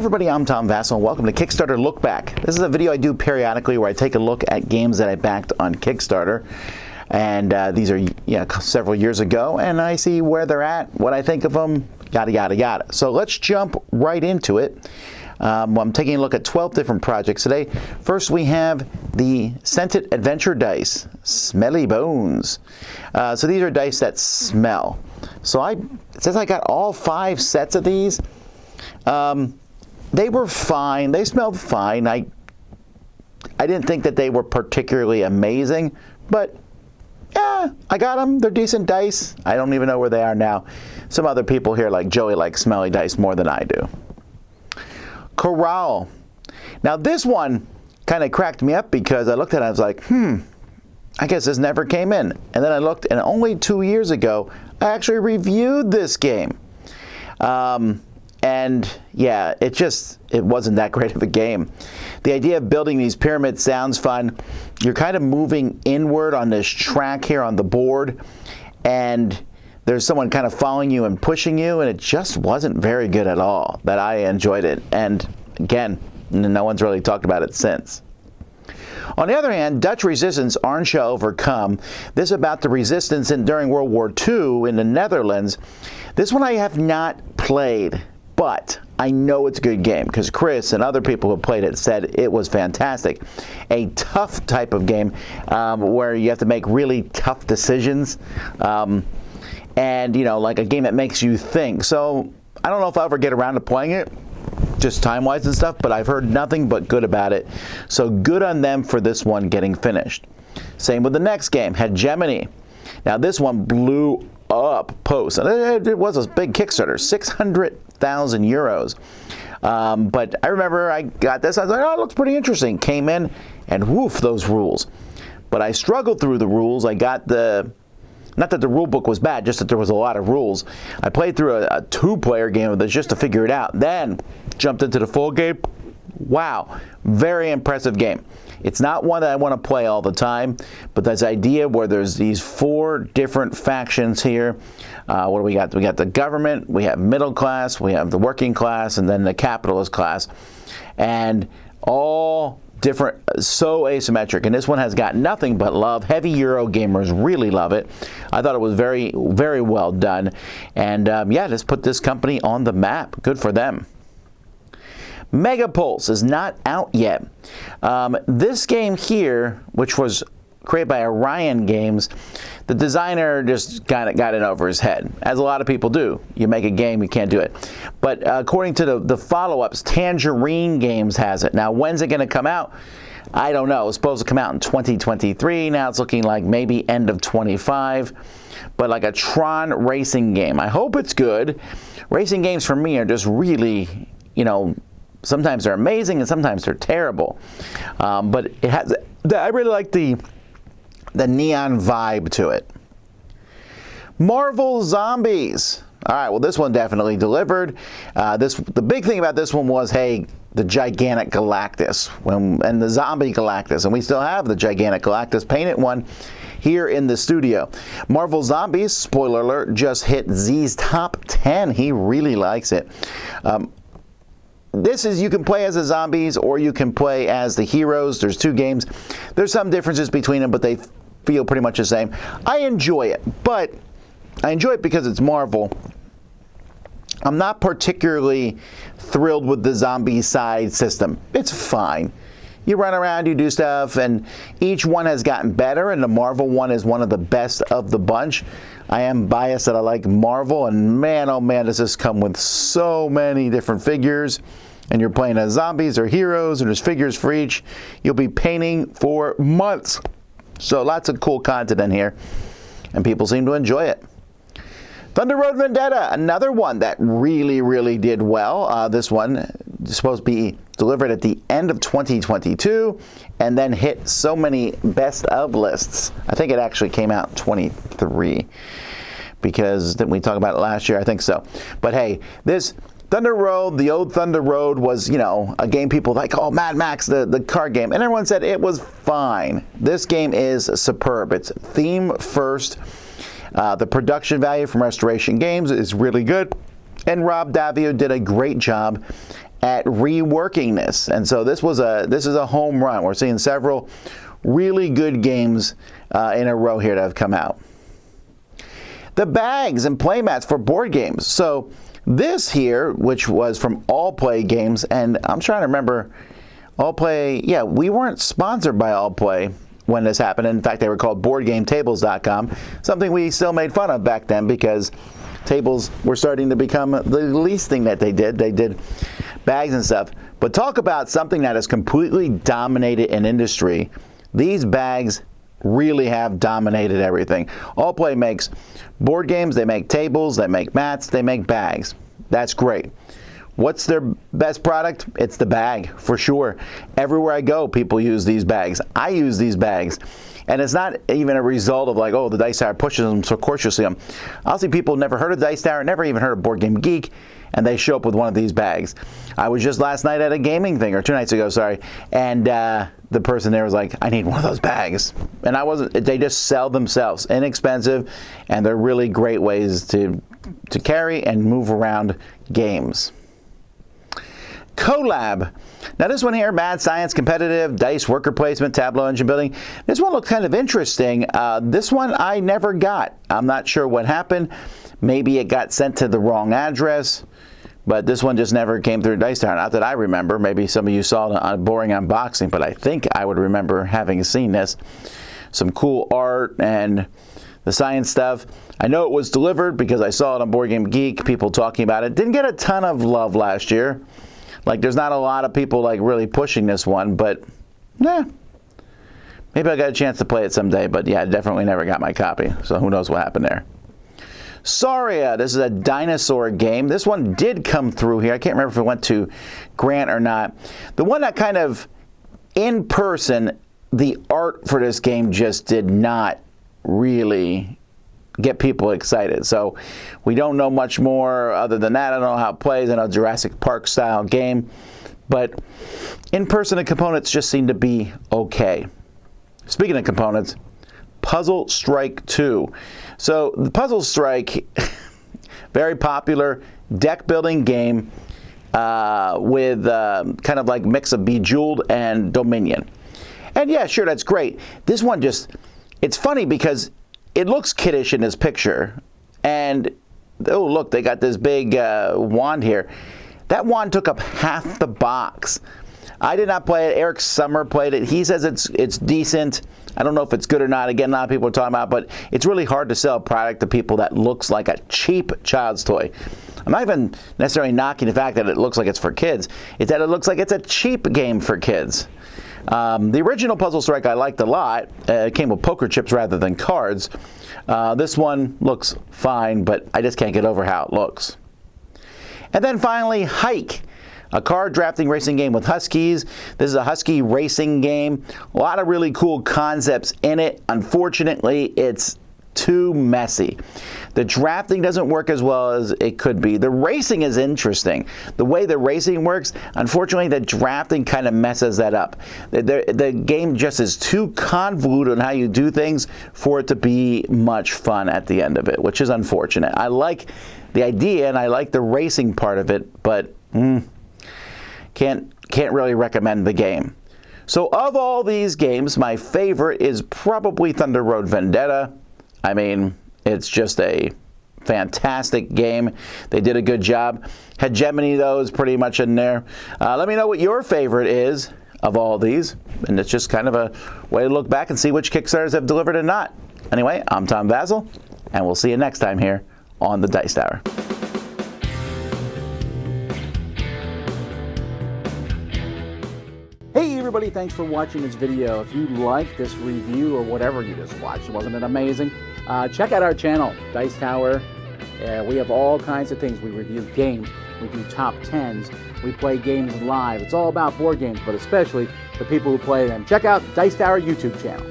everybody, I'm Tom Vasel and welcome to Kickstarter Lookback. This is a video I do periodically where I take a look at games that I backed on Kickstarter. And these are several years ago, and I see where they're at, what I think of them, yada, yada, yada. So let's jump right into it. I'm taking a look at 12 different projects today. First, we have the Scented Adventure Dice, Smelly Bones. So these are dice that smell. So since I got all 5 sets of these, they were fine. They smelled fine. I didn't think that they were particularly amazing, but yeah, I got them. They're decent dice. I don't even know where they are now. Some other people here, like Joey, like smelly dice more than I do. Corral. Now this one kind of cracked me up because I looked at it and I was like, I guess this never came in. And then I looked, and only 2 years ago, I actually reviewed this game. And yeah, it wasn't that great of a game. The idea of building these pyramids sounds fun. You're kind of moving inward on this track here on the board, and there's someone kind of following you and pushing you, and it just wasn't very good at all. But I enjoyed it, and again, no one's really talked about it since. On the other hand, Dutch Resistance, Orange Shall Overcome. This is about the resistance during World War II in the Netherlands. This one I have not played, but I know it's a good game because Chris and other people who played it said it was fantastic. A tough type of game where you have to make really tough decisions, and like a game that makes you think. So I don't know if I'll ever get around to playing it, just time-wise and stuff, but I've heard nothing but good about it. So good on them for this one getting finished. Same with the next game, Hegemony. Now this one blew up post, and it was a big Kickstarter, 600,000 euros. But I remember I got this, I was like, oh, it looks pretty interesting. Came in, and woof, those rules. But I struggled through the rules. I got not that the rule book was bad, just that there was a lot of rules. I played through a 2-player game of this just to figure it out. Then jumped into the full game. Wow, very impressive game. It's not one that I want to play all the time, but this idea where there's these 4 different factions here. What do we got? We got the government, we have middle class, we have the working class, and then the capitalist class. And all different, so asymmetric. And this one has got nothing but love. Heavy Euro gamers really love it. I thought it was very, very well done. And yeah, let's put this company on the map. Good for them. Megapulse is not out yet. This game here, which was created by Orion Games, the designer just got it over his head, as a lot of people do. You make a game, you can't do it. But according to the follow-ups, Tangerine Games has it. Now, when's it going to come out? I don't know. It's supposed to come out in 2023. Now it's looking like maybe end of 25. But like a Tron racing game. I hope it's good. Racing games for me are just really, sometimes they're amazing and sometimes they're terrible. But it has. I really like the neon vibe to it. Marvel Zombies. All right, well, this one definitely delivered. The big thing about this one was, hey, the gigantic Galactus and the zombie Galactus, and we still have the gigantic Galactus painted one here in the studio. Marvel Zombies, spoiler alert, just hit Z's top 10. He really likes it. This is, you can play as the zombies or you can play as the heroes. There's 2 games. There's some differences between them, but they feel pretty much the same. I enjoy it, but I enjoy it because it's Marvel. I'm not particularly thrilled with the zombie side system. It's fine. You run around, you do stuff, and each one has gotten better, and the Marvel one is one of the best of the bunch. I am biased that I like Marvel, and man, oh man, does this come with so many different figures, and you're playing as zombies or heroes, and there's figures for each. You'll be painting for months. So lots of cool content in here, and people seem to enjoy it. Thunder Road Vendetta, another one that really, really did well. This one is supposed to be delivered at the end of 2022 and then hit so many best of lists. I think it actually came out in 23 because didn't we talk about it last year? I think so. But hey, this Thunder Road, the old Thunder Road was, a game people like, oh, Mad Max, the card game. And everyone said it was fine. This game is superb. It's theme first. The production value from Restoration Games is really good. And Rob Davio did a great job at reworking this. And so this is a home run. We're seeing several really good games in a row here that have come out. The bags and playmats for board games. So this here, which was from All Play Games, and I'm trying to remember, All Play, yeah, we weren't sponsored by All Play when this happened. In fact, they were called BoardGameTables.com, something we still made fun of back then because tables were starting to become the least thing that they did. They did bags and stuff. But talk about something that has completely dominated an industry. These bags really have dominated everything. All Play makes board games, they make tables, they make mats, they make bags. That's great. What's their best product? It's the bag, for sure. Everywhere I go, people use these bags. I use these bags. And it's not even a result of like, oh, the Dice Tower pushes them, so of course you'll see them. I'll see people never heard of Dice Tower, never even heard of Board Game Geek, and they show up with one of these bags. I was just last night at a gaming thing, or 2 nights ago, sorry, and the person there was like, I need one of those bags. And I wasn't, they just sell themselves, inexpensive, and they're really great ways to carry and move around games. Collab. Now this one here, Mad Science Competitive, Dice Worker Placement, Tableau Engine Building. This one looked kind of interesting. This one I never got. I'm not sure what happened. Maybe it got sent to the wrong address, but this one just never came through Dice Tower. Not that I remember. Maybe some of you saw it on a boring unboxing, but I think I would remember having seen this. Some cool art and the science stuff. I know it was delivered because I saw it on Board Game Geek, people talking about it. Didn't get a ton of love last year. Like, there's not a lot of people like really pushing this one, but maybe I got a chance to play it someday. But yeah, I definitely never got my copy, so who knows what happened there. Saria, this is a dinosaur game. This one did come through here. I can't remember if it went to Grant or not. The one that kind of, in person, the art for this game just did not really get people excited. So we don't know much more other than that. I don't know how it plays. I know Jurassic Park style game, but in person the components just seem to be okay. Speaking of components, Puzzle Strike 2. So the Puzzle Strike, very popular deck building game with kind of like mix of Bejeweled and Dominion. And yeah, sure, that's great. This one just, it's funny because it looks kiddish in this picture, and oh look, they got this big wand here. That wand took up half the box. I did not play it. Eric Summer played it. He says it's decent. I don't know if it's good or not. Again, a lot of people are talking about it, but it's really hard to sell a product to people that looks like a cheap child's toy. I'm not even necessarily knocking the fact that it looks like it's for kids. It's that it looks like it's a cheap game for kids. The original Puzzle Strike I liked a lot. It came with poker chips rather than cards. This one looks fine, but I just can't get over how it looks. And then finally, Hike, a card drafting racing game with Huskies. This is a Husky racing game. A lot of really cool concepts in it. Unfortunately, it's too messy. The drafting doesn't work as well as it could be. The racing is interesting. The way the racing works, unfortunately, the drafting kind of messes that up. The game just is too convoluted on how you do things for it to be much fun at the end of it, which is unfortunate. I like the idea and I like the racing part of it, but can't really recommend the game. So of all these games, my favorite is probably Thunder Road Vendetta. I mean, it's just a fantastic game. They did a good job. Hegemony, though, is pretty much in there. Let me know what your favorite is of all these. And it's just kind of a way to look back and see which Kickstarters have delivered and not. Anyway, I'm Tom Vasel, and we'll see you next time here on the Dice Tower. Hey everybody, thanks for watching this video. If you liked this review or whatever you just watched, wasn't it amazing? Check out our channel, Dice Tower. We have all kinds of things. We review games, we do top 10s, we play games live. It's all about board games, but especially the people who play them. Check out Dice Tower YouTube channel.